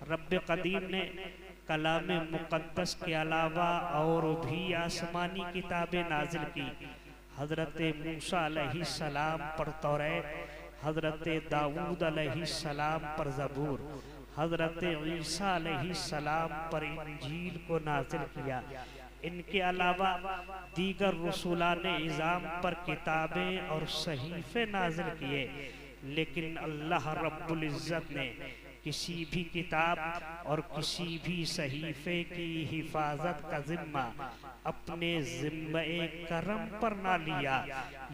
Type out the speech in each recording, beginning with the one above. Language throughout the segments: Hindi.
रब्बे कदीर ने कलाम मुक़द्दस के अलावा और भी आसमानी किताबें नाजिल की। हज़रत मूसा अलैहिस्सलाम पर तौरात, हज़रत दाऊद अलैहिस्सलाम पर ज़बूर, हज़रत ईसा अलैहिस्सलाम पर इंजील को नाजिल किया। इनके अलावा दीगर रसूलाने इज़ाम पर किताबें और सहीफ़े नाजिल किए, लेकिन अल्लाह रब्बुल इज़्ज़त ने किसी भी किताब और किसी भी सहीफ़े की हिफाजत का जिम्मा अपने ज़िम्मे करम पर ना लिया।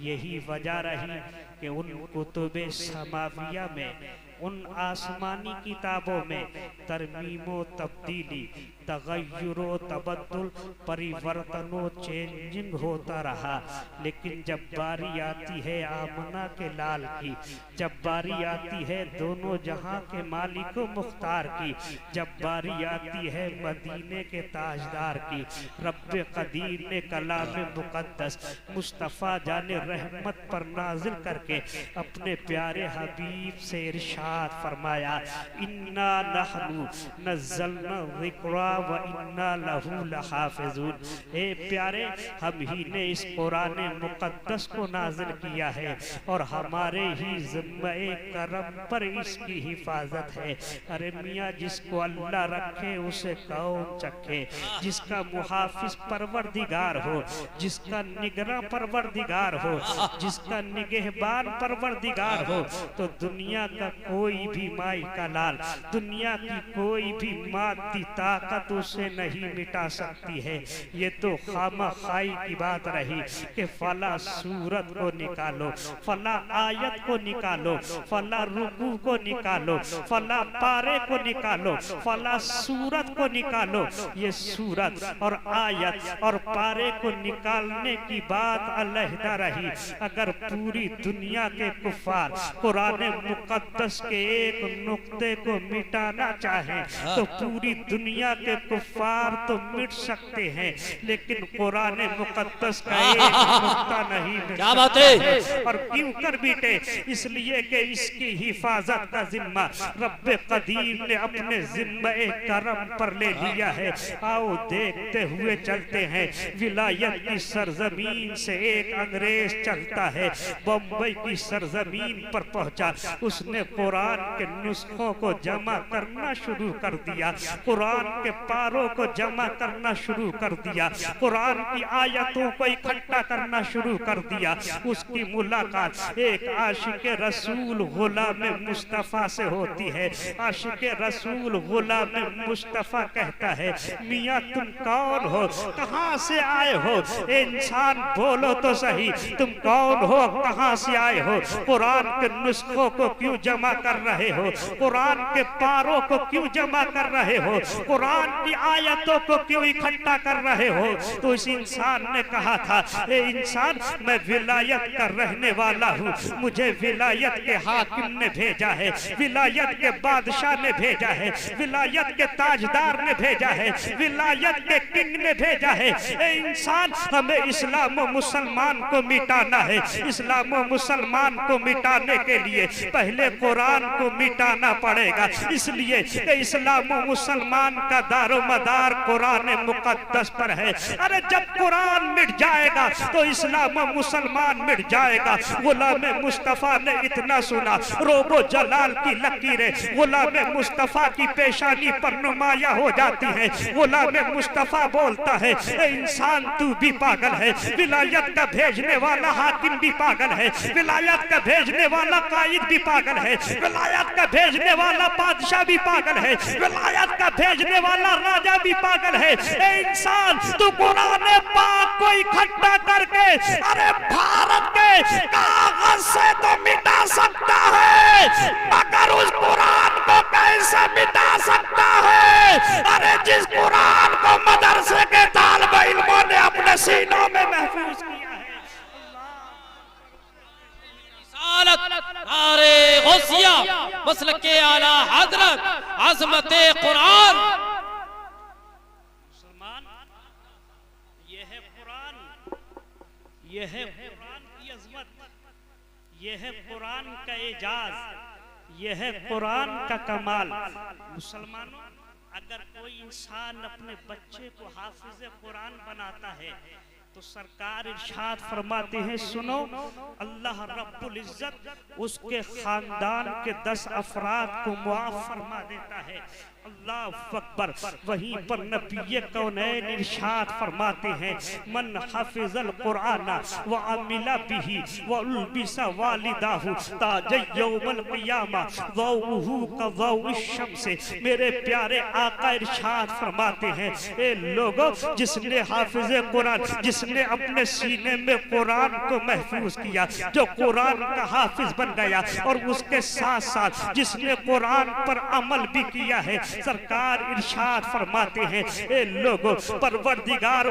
यही वजह रही कि उन कुतुबे समाविया में, उन आसमानी किताबों में तरमीमो तब्दीली, तगय्युरो तबद्दुल, परिवर्तनो चेंजिंग होता रहा। लेकिन जब बारी आती है आमना के लाल की, जब बारी आती है दोनों जहां के मालिको मुख्तार की, जब बारी आती है मदीने के ताजदार की, रब्बे कदीर ने कलाम मुक़द्दस मुस्तफ़ा जाने रहमत पर नाजिल करके अपने प्यारे हबीब से इरशाद फरमाया, इन्ना नहनु नज़्ज़लना ज़िक्रा व इन्ना लहू लहाफ़िज़ून। ए प्यारे, हम ही ने इस कुरान मुक़द्दस को नाजिल किया है और हमारे ही ज़िम्मे करम पर इसकी हिफाजत है। अरे मियाँ, जिसको अल्लाह रखे उसे कौन चखे, जिसका मुहाफिज परवरदिगार हो, जिसका निगरां परवरदिगार हो, जिसका निगहबान परवरदिगार हो, तो दुनिया का कोई भी माई का लाल, दुनिया की कोई भी मादी ताकत उसे नहीं मिटा सकती है। ये तो खामा खाई की बात रही कि फला सूरत को निकालो, फला आयत को निकालो, फला रुकू को निकालो, फला पारे को निकालो, फला सूरत को निकालो। ये सूरत और आयत और पारे को निकालने की बात अलहदा रही। अगर पूरी दुनिया के कुफार कुरान मुक़द्दस के एक नुक्ते को मिटाना चाहें तो पूरी दुनिया के कुफार तो मिट सकते हैं, लेकिन कुरान मुक़द्दस का एक नुक्ता नहीं मिट सकता। और क्यों कर मिटे? इसलिए कि इसकी हिफाजत का जिम्मा रब्बे कदीर ने अपने जिम्मे करम पर ले लिया है। आओ देखते हुए चलते हैं। विलायत की सरजमीन से एक अंग्रेज चलता है, बम्बई की सरजमीन पर पहुंचा, उसने कुरान के नुस्खों को जमा करना शुरू कर दिया, कुरान के पारों को जमा करना शुरू कर दिया, कुरान की आयतों को इकट्ठा करना शुरू कर दिया। उसकी मुलाकात एक आशिक रसूल गुलाम मुस्तफ़ा से होती है। आशिक रसूल गुलाम मुस्तफ़ा कहता है, मियाँ तुम कौन हो, कहाँ से आए हो? इंसान बोलो तो सही, तुम कौन हो, कहाँ से आए हो? कुरान के नुस्खों को क्यों जमा कर रहे हो? कुरान के पारों को क्यों जमा कर रहे हो? कुरान की आयतों को क्यों इकट्ठा कर रहे हो? तो इस इंसान ने कहा था, ए इंसान, मैं विलायत का रहने वाला हूँ, मुझे विलायत के हाकिम ने भेजा है, विलायत के बादशाह ने भेजा है, विलायत के ताजदार ने भेजा है, विलायत के किंग ने भेजा है। ए इंसान, हमें इस्लाम और मुसलमान को मिटाना है। इस्लाम और मुसलमान को मिटाने के लिए पहले कुरान को मिटाना पड़ेगा। इसलिए इस्लाम और मुसलमान का दारो मदार कुरान मुक़द्दस पर है। अरे जब कुरान मिट जाएगा तो इस्लाम और मुसलमान मिट जाएगा। गुलाम मुस्तफ़ा ने इतना सुना, रोबो जलाल की लकीरें गुलाम मुस्तफ़ा की पेशानी पर नुमाया हो जाती है। गुलाम मुस्तफ़ा बोलता है, इंसान तू भी पागल है, विलायत का भेजने वाला हाकिम भी पागल है, विलायत का भेजने वाला कायद भी पागल है, विलायत का भेजने वाला बादशाह भी पागल है, विलायत का भेजने वाला राजा भी पागल है। ए इंसान, तू कुरान पाक को इकट्ठा करके अरे भारत के कागज से तो मिटा सकता है, मगर उस कुरान को कैसे मिटा सकता है? अरे जिस कुरान को मदरसे के तालिबे इल्मों ने अपने सीनों में महफूज किया है। अरे गौसिया मसलक के आला हजरत अज़मत कुरान। मुसलमान, यह है कुरान, यह है कुरान की अज़मत, यह है कुरान का एजाज। यह है कुरान का कमाल। मुसलमानों, अगर कोई इंसान अपने बच्चे को हाफिज कुरान बनाता है तो सरकार इरशाद फरमाते हैं, सुनो, अल्लाह रब्बुल इज्जत उसके खानदान के 10 अफराद को मुआफ फरमा देता है। अल्लाह अकबर। वहीं पर नबी कौनैन इरशाद फरमाते हैं, मन हाफिज़ल कुरान व अमिला बिही व उल्बिसा वालिदाहु ताज यौमल क़ियामा वहुहु कज़ौ शम्स। मेरे प्यारे आका इरशाद फरमाते हैं, ए लोगों, जिसने हाफिज कुरान, जिसने अपने सीने में कुरान को महफूज किया, जो कुरान का हाफिज बन गया, और उसके साथ साथ जिसने कुरान पर अमल भी किया है, सरकार इरशाद फरमाते हैं, ए लोगों, परवरदिगार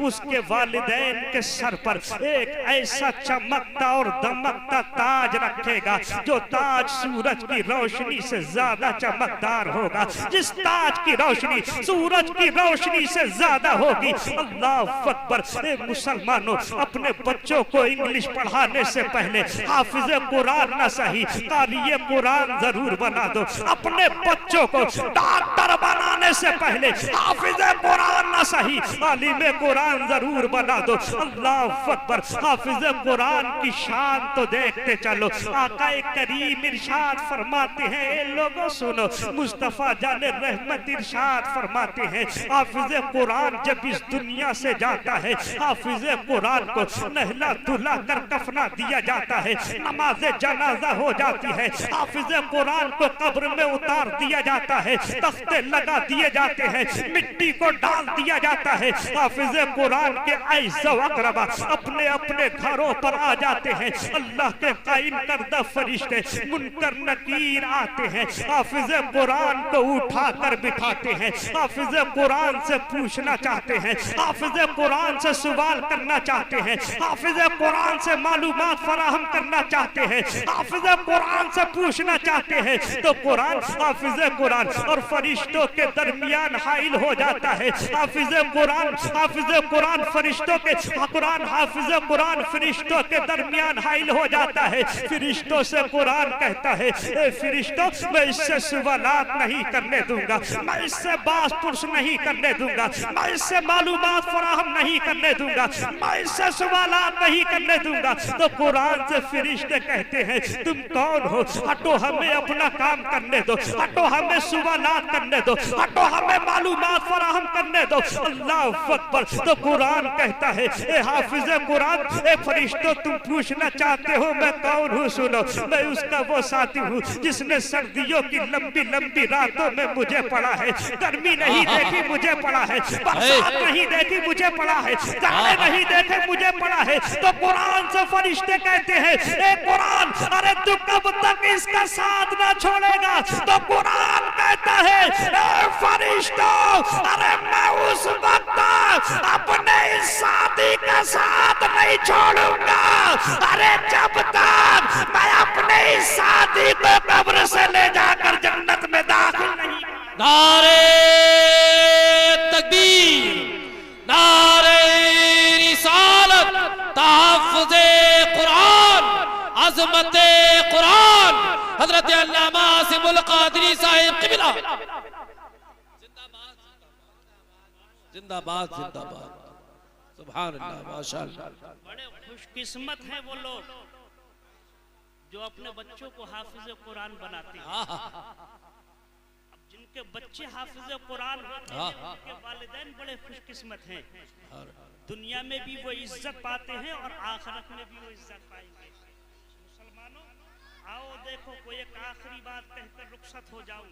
उसके वालिदैन के सर पर एक ऐसा चमकता और दमकता ताज रखेगा जो ताज सूरज की रोशनी से ज्यादा चमकदार होगा, जिस ताज की रोशनी सूरज की रोशनी से ज्यादा होगी। अल्लाह अकबर। ए मुसलमानों, अपने बच्चों को इंग्लिश पढ़ाने से पहले हाफिज कुरान न सही, कारी कुरान जरूर बना दो। अपने बच्चों को डॉक्टर बनाने से पहले हाफिज कुरान न सही, आलिम कुरान जरूर बना दो। अल्लाह अकबर। हाफिज कुरान की शान तो देखते चलो। आका करीम इरशाद फरमाते हैं, ए लोगों सुनो, मुस्तफा जाने रहमत इरशाद फरमाते हैं, हाफिज कुरान जब इस दुनिया से जाता है, हाफिज कुरान को नहला धुला कर कफना दिया जाता है, नमाज जनाजा हो जाती है, हाफिज कुरान को कब्र में उतार दिया जाता है, तख्ते लगा दिए जाते हैं, मिट्टी को डाल दिया जाता है। हाफिज कुरान के ऐसा अकरबा अपने अपने घरों पर आ जाते हैं। अल्लाह के कायम करदा फरिश्ते मुनकर नकीर आते हैं, हाफिज कुरान को उठा कर बिठाते हैं, हाफिज कुरान से पूछना चाहते हैं, हाफिज कुरान से सवाल करना चाहते हैं, हाफिज कुरान से मालूमात फराहम करना चाहते हैं, हाफिज कुरान से पूछना चाहते हैं, तो कुरान, हाफिज कुरान और फरिश्तों के दरमियान हाइल हो जाता है। हाफिज कुरान फरिश्तों के कुरान हाफिज कुरान फरिश्तों के दरमियान हाइल हो जाता है। फरिश्तों से कुरान कहता है, ए फरिश्तों, मैं इससे सवालात नहीं करने दूंगा, मैं इससे बात पुरुष नहीं करने दूंगा, मैं इससे मालूमात फराहम नहीं करने दूंगा, मैं इससे सवालात नहीं करने दूंगा। तो कुरान से फरिश्ते कहते हैं, तुम कौन हो? हटो, हमें अपना काम करने दो, हटो, हमें सवालात करने दो, हटो, हमें मालूमात फराहम करने दो। अल्लाह अकबर। तो कुरान कहता है, ए हाफिज कुरान, ए फरिश्तों, तुम पूछना चाहते हो मैं कौन हूँ? सुनो, मैं उसका वो साथी हूँ जिसने सर्दियों की लंबी लंबी रातों में मुझे पढ़ा है, गर्मी नहीं देखी मुझे पढ़ा है, बरसात नहीं देखी मुझे पढ़ा है, जाड़े नहीं देखे मुझे पढ़ा है। तो कुरान से फरिश्ते कहते हैं, ए कुरान, अरे तू कब तक इसका साथ ना छोड़ेगा? तो कुरान कहता है, ए फरिश्तों, अरे मैं उस वक्त अपने इस साथी का साथ नहीं छोड़ूंगा, अरे जब तक मैं अपने इस साथी को कब्र से ले जाकर जन्नत में दाखिल नहीं। नारे तकबीर, नारे रिसालत, तहफ्फुज़े कुरान, अज़मते कुरान, हज़रत अल्लामा आसिमुल क़ादरी साहिब क़िबला जिंदाबाद, जिंदाबाद, सुभान अल्लाह, माशाअल्लाह। बड़े खुशकिस्मत हैं वो लोग जो अपने बच्चों को हाफिज कुरान बनाते हैं। अब जिनके बच्चे हाफिज कुरान होते हैं, उनके वालिदैन बड़े खुशकिस्मत हैं। दुनिया में भी वो इज्जत पाते हैं और आखिरत में भी वो इज्जत पाएंगे। मुसलमानों, आओ देखो, कोई एक आखिरी बात कहकर रुखसत हो जाऊं।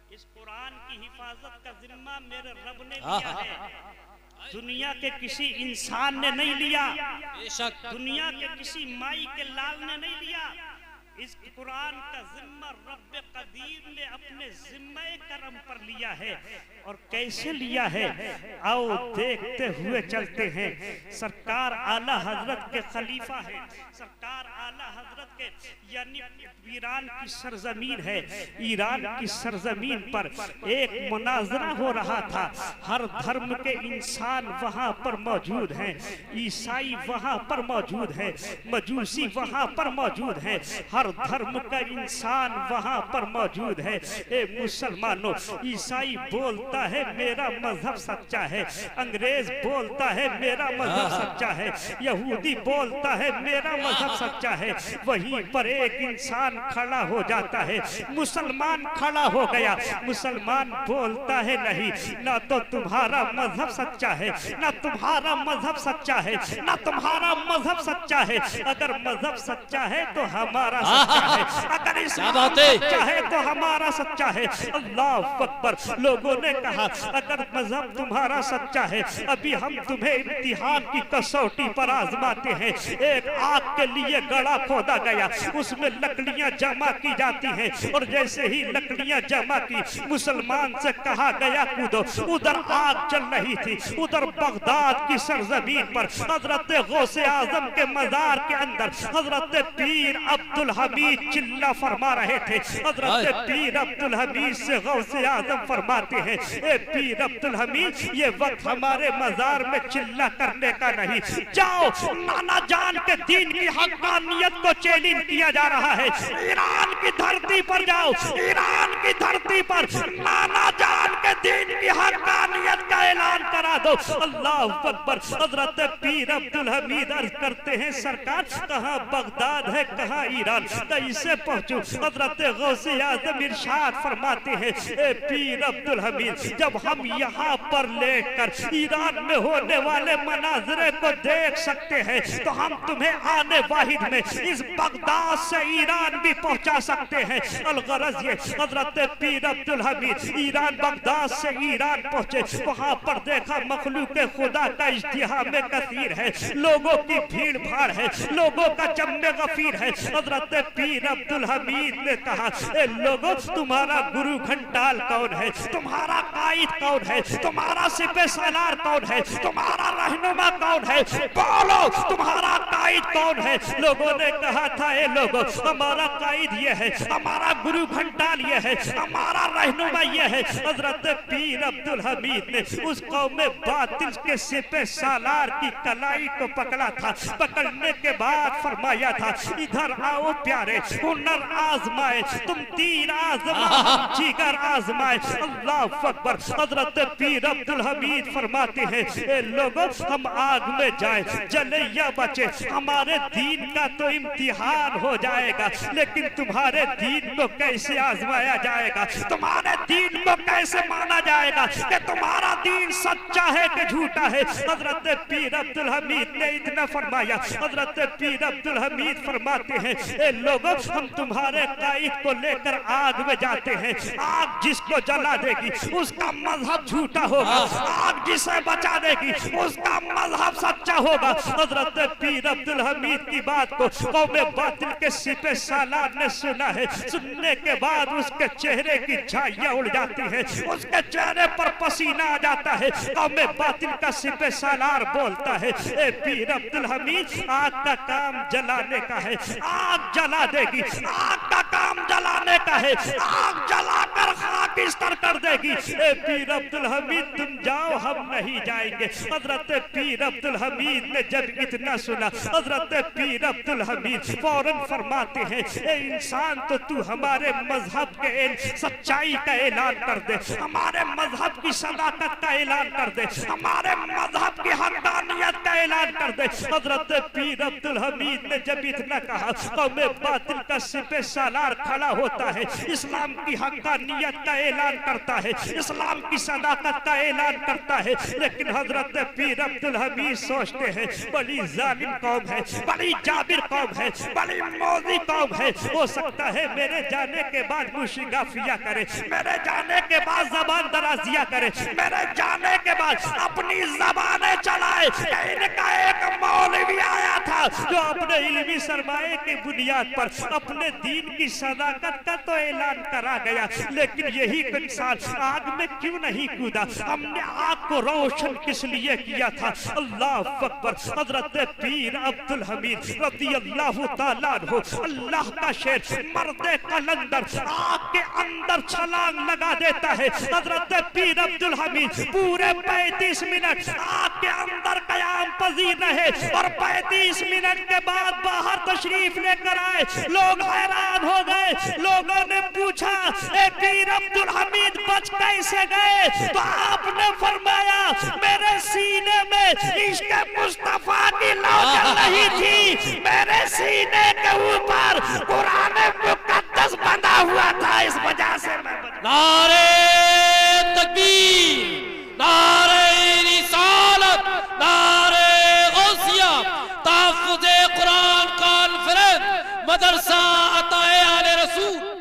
इस कुरान की हिफाजत का जिम्मा मेरे रब ने लिया है, दुनिया के किसी इंसान ने नहीं लिया, दुनिया के किसी माई के लाल ने नहीं लिया। इस कुरान का जिम्मा रब कदीर ने अपने जिम्मे करम पर लिया है। और कैसे लिया है, आओ देखते हुए चलते हैं। सरकार आला हजरत के खलीफा है, सरकार आला हजरत के, यानी ईरान की सरजमीन है, ईरान की सरजमीन पर एक मुनाजरा हो रहा था। हर धर्म के इंसान वहां पर मौजूद हैं, ईसाई वहां पर मौजूद है, मजूसी वहां पर मौजूद है, हर हर धर्म का इंसान वहां पर मौजूद है। ए मुसलमानों, ईसाई बोलता है मेरा मजहब सच्चा है, अंग्रेज बोलता है मेरा मजहब सच्चा है, यहूदी बोलता है मेरा मजहब सच्चा है। वहीं पर एक इंसान खड़ा हो जाता है, मुसलमान खड़ा हो गया। मुसलमान बोलता है नहीं, ना तो तुम्हारा मजहब सच्चा है, ना तुम्हारा मजहब सच्चा है, ना तुम्हारा मजहब सच्चा है। अगर मजहब सच्चा है तो हमारा सच्चा है, अगर इस्लाम सच्चा है तो हमारा सच्चा है। अल्लाह अकबर। लोगों ने कहा अगर मजहब तुम्हारा सच्चा है, अभी हम तुम्हें इम्तिहान की कसौटी पर आजमाते हैं। एक आग के लिए गड़ा खोदा गया, उसमें लकड़ियां जमा की जाती हैं, और जैसे ही लकड़ियां जमा की, मुसलमान से कहा गया कूदो। उधर आग चल रही थी, उधर बगदाद की सरजमीन पर हजरत गौसे आजम के मजार के अंदर हजरत पीर अब्दुल हमीद चिल्ला फरमा रहे थे। हजरत पीर अब्दुल हमीद से गौसे आजम फरमाते हैं, ए पीर अब्दुल हमीद, ये वक्त हमारे मजार में चिल्ला करने का नहीं। जाओ, नाना जान के दीन की हक्कानियत को चैलेंज किया जा रहा है। ईरान की धरती पर जाओ, ईरान की धरती पर नाना जान के दीन की हक्कानियत का ऐलान करा दो। अल्लाह अकबर। हजरत पीर अब्दुल हमीद अर्ज करते हैं, सरकार कहाँ बगदाद है, कहाँ ईरान, कैसे पहुंचूं? हजरत गौसे आजम इरशाद फरमाते हैं, ए पीर अब्दुल हमीद, जब हम यहाँ पर लेकर ईरान में होने वाले मनाजरे को देख सकते हैं, तो हम तुम्हें आने वाहिद में इस बगदाद से ईरान भी पहुंचा सकते हैं। अलगरज ये हजरत पीर अब्दुल हमीद ईरान, बगदाद से ईरान पहुंचे। वहां पर देखा मखलूक खुदा का इज्तिहाम कसीर है, लोगों की भीड़ भाड़ है, लोगों का जम्मे गफीर है। हजरत पीर अब्दुल हमीद ने कहा, ए लोगों, तुम्हारा गुरु घंटाल कौन है, तुम्हारा कायद कौन है, तुम्हारा सिपह सालार कौन है, तुम्हारा रहनुमा कौन है, बोलो तुम्हारा कायद कौन है। लोगों ने कहा था, ए लोगों, हमारा कायद ये है, हमारा गुरु घंटाल ये है, हमारा रहनुमा ये है। हजरत पीर अब्दुल हमीद ने उस कौम बातिल के सिपह सालार की कलाई को पकड़ा था। पकड़ने के बाद फरमाया था, इधर आओ प्यारे, हुनर आजमाए, तुम तीर आजमाओ, जिगर आजमाए। अल्लाह अकबर। हजरत पीर अब्दुल हमीद फरमाते हैं, ए लोगों, हम आग में जाए जले या बचे, हमारे दीन का तो इम्तिहान हो जाएगा, लेकिन तुम्हारे दीन को कैसे आजमाया जाएगा, तुम्हारे दीन को कैसे माना जाएगा कि तुम्हारा दीन सच्चा है कि झूठा है। हजरत पीर अब्दुल हमीद ने इतना फरमाया। हजरत पीर अब्दुल हमीद फरमाते हैं, ए लोगों, हम तुम्हारे कायद को लेकर आग में जाते हैं, आग जिसको जला देगी उसका मजहब झूठा होगा, आग जिसे बचा देगी उसका मजहब सच्चा होगा। हजरत पीर अब्दुल हमीद की बात को कौम बातिल के सिपह सालार ने सुना है। सुनने के बाद उसके चेहरे की झाइयां उड़ जाती है, उसके चेहरे पर पसीना आ जाता है। कौम बातिल का सिपह सालार बोलता है, ए पीर अब्दुल हमीद, आग का काम जलाने का है, आग जला देगी, आग का काम जलाने का है, आग जलाकर खाकिस्तर कर देगी। ए पीर अब्दुल हमीद, तुम जाओ, हम नहीं जाएंगे। हजरत पीर अब्दुल हमीद ने जब इतना सुना, हजरत पीर अब्दुल हमीद फौरन फरमाते हैं, ए इंसान, तो तू हमारे मजहब के सच्चाई का ऐलान कर दे, हमारे मजहब की सदाकत का ऐलान कर दे, हमारे मजहब की हक्कानियत का ऐलान कर दे। हजरत पीर अब्दुल हमीद ने जब इतना कहा, कौम बातिल का सिपह सालार खड़ा होता है, इस्लाम की हक्कानियत का ऐलान करता है, इस्लाम की सदाकत का ऐलान करता है। लेकिन हजरत पीर अब्दुल हमीद सोचते हैं, बड़ी जालिम कौम है, बड़ी जाबिर कौम है, बड़ी मौजी कौम है, हो सकता है मेरे जाने के बाद मुशिगाफिया करे, मेरे जाने के बाद जबान दराजिया करे, मेरे जाने के बाद अपनी जबानें चलाए। इनका एक मौलवी आया था जो अपने इल्मी सरमाए की बुनियाद पर अपने दीन की सदाकत का तो ऐलान करा गया, लेकिन यही इंसान आग में क्यों नहीं कूदा? हमने आग को रोशन किस लिए किया था? अल्लाह अकबर। हजरत पीर अब्दुल हमीद रज़ी अल्लाह ताला अन्हु, अल्लाह का शेर, मर्दे कलंदर, आग के अंदर छलांग लगा देता है। हजरत पीर अब्दुल हमीद पूरे 35 मिनट आग के अंदर कयाम पजीर रहे और 35 मिनट के बाद बाहर तशरीफ लेकर आए। लोग हैरान हो गए। लोगों ने पूछा, ए पीर अब्दुल हमीद बच कैसे गए? तो आपने फरमाया, मेरे सीने में इश्क मुस्तफा की लौ जल रही थी, मेरे सीने के ऊपर कुरान मुकद्दस बंधा हुआ था, इस वजह से मैं बच गया। नारे तकबीर, नारे रिसालत, नारे गौसिया, ताफ़ुज़े कुरान कॉन्फ्रेंस, मदरसा अताए आले रसूल।